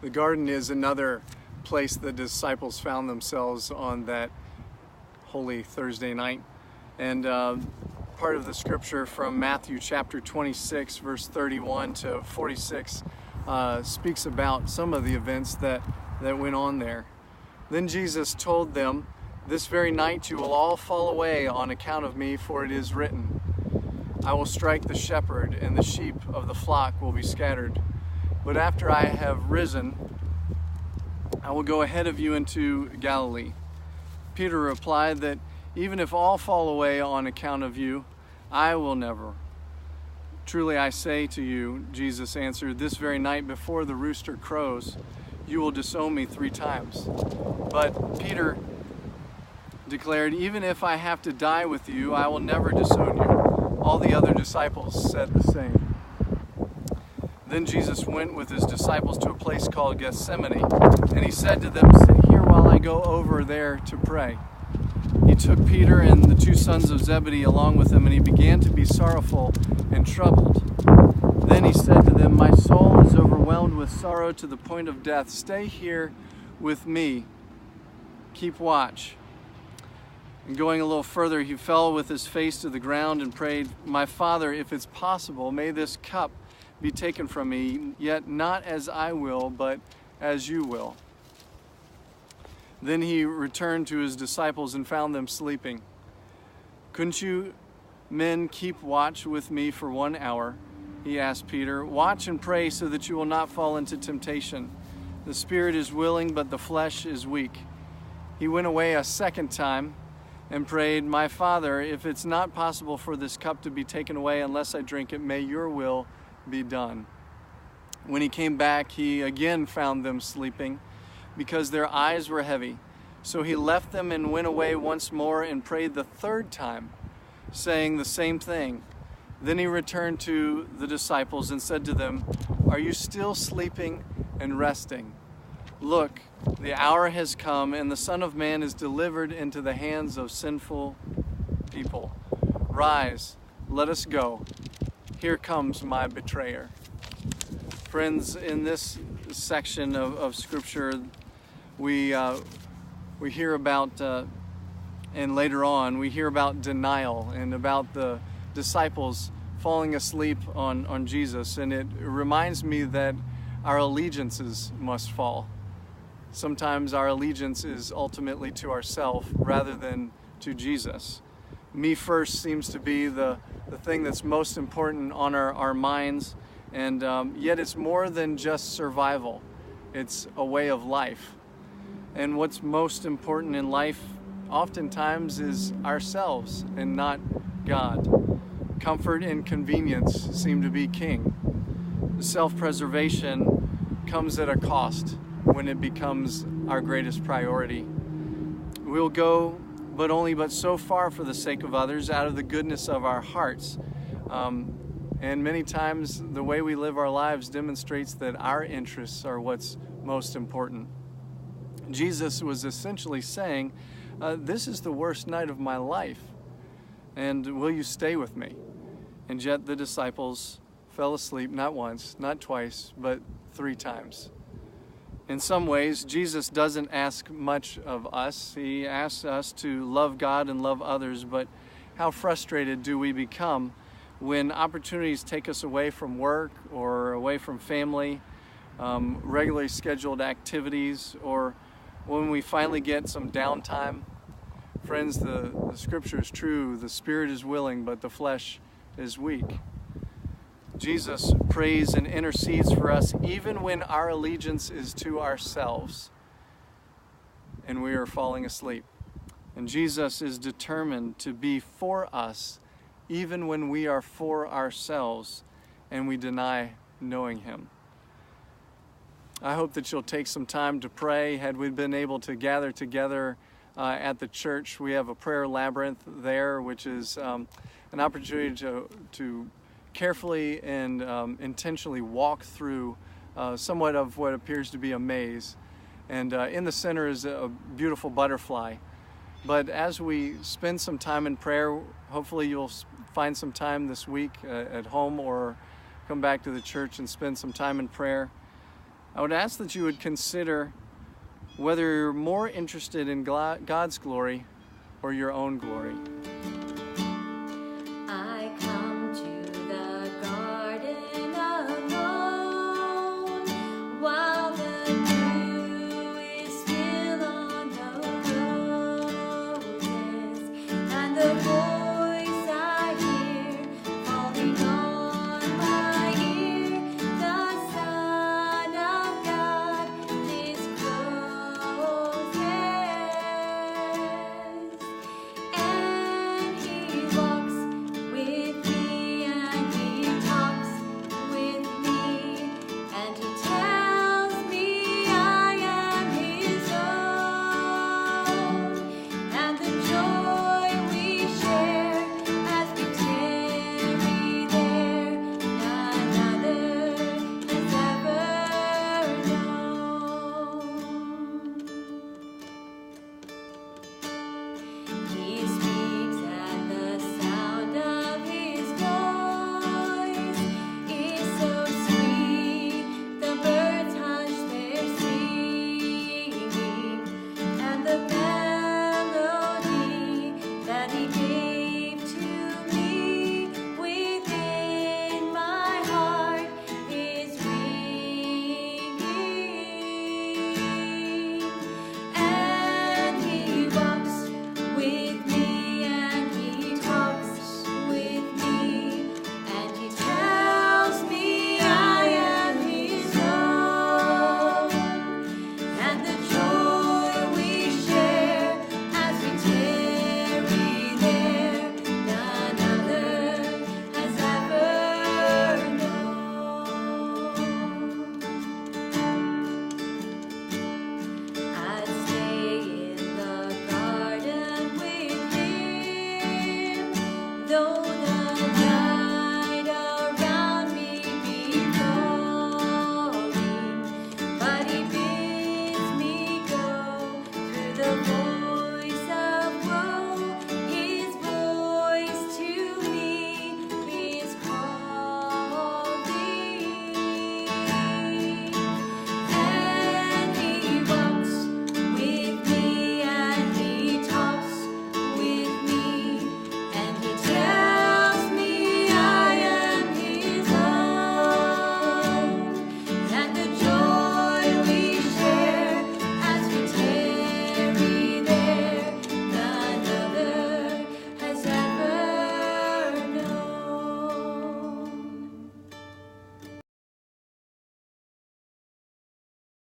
The garden is another place the disciples found themselves on that Holy Thursday night. And part of the scripture from Matthew chapter 26, verse 31 to 46 speaks about some of the events that went on there. Then Jesus told them, "This very night you will all fall away on account of me, for it is written, I will strike the shepherd, and the sheep of the flock will be scattered. But after I have risen, I will go ahead of you into Galilee." Peter replied that even if all fall away on account of you, I will never. "Truly I say to you," Jesus answered, "this very night before the rooster crows, you will disown me 3 times. But Peter declared, "Even if I have to die with you, I will never disown you." All the other disciples said the same. Then Jesus went with his disciples to a place called Gethsemane, and he said to them, "Sit here while I go over there to pray." He took Peter and the 2 sons of Zebedee along with him, and he began to be sorrowful and troubled. Then he said to them, "My soul is overwhelmed with sorrow to the point of death. Stay here with me. Keep watch." And going a little further, he fell with his face to the ground and prayed, "My Father, if it's possible, may this cup be taken from me, yet not as I will, but as you will." Then he returned to his disciples and found them sleeping. "Couldn't you men keep watch with me for 1 hour?" he asked Peter. "Watch and pray so that you will not fall into temptation. The spirit is willing, but the flesh is weak." He went away a second time and prayed, "My Father, if it's not possible for this cup to be taken away unless I drink it, may your will be done." When he came back, he again found them sleeping because their eyes were heavy. So he left them and went away once more and prayed the 3rd time, saying the same thing. Then he returned to the disciples and said to them, "Are you still sleeping and resting? Look, the hour has come, and the Son of Man is delivered into the hands of sinful people. Rise, let us go. Here comes my betrayer." Friends, in this section of Scripture, we hear about, and later on, we hear about denial and about the disciples falling asleep on Jesus. And it reminds me that our allegiances must fall. Sometimes our allegiance is ultimately to ourselves rather than to Jesus. Me first seems to be the thing that's most important on our minds, and yet it's more than just survival. It's a way of life. And what's most important in life oftentimes is ourselves and not God. Comfort and convenience seem to be king. Self-preservation comes at a cost when it becomes our greatest priority. We'll go but so far for the sake of others, out of the goodness of our hearts. And many times the way we live our lives demonstrates that our interests are what's most important. Jesus was essentially saying, this is the worst night of my life, and will you stay with me? And yet the disciples fell asleep not once, not twice, but 3 times. In some ways, Jesus doesn't ask much of us. He asks us to love God and love others, but how frustrated do we become when opportunities take us away from work or away from family, regularly scheduled activities, or when we finally get some downtime? Friends, the scripture is true. The spirit is willing, but the flesh is weak. Jesus prays and intercedes for us even when our allegiance is to ourselves and we are falling asleep. And Jesus is determined to be for us even when we are for ourselves and we deny knowing Him. I hope that you'll take some time to pray. Had we been able to gather together at the church, we have a prayer labyrinth there, which is an opportunity to carefully and intentionally walk through somewhat of what appears to be a maze. And in the center is a beautiful butterfly. But as we spend some time in prayer, hopefully you'll find some time this week at home or come back to the church and spend some time in prayer. I would ask that you would consider whether you're more interested in God's glory or your own glory.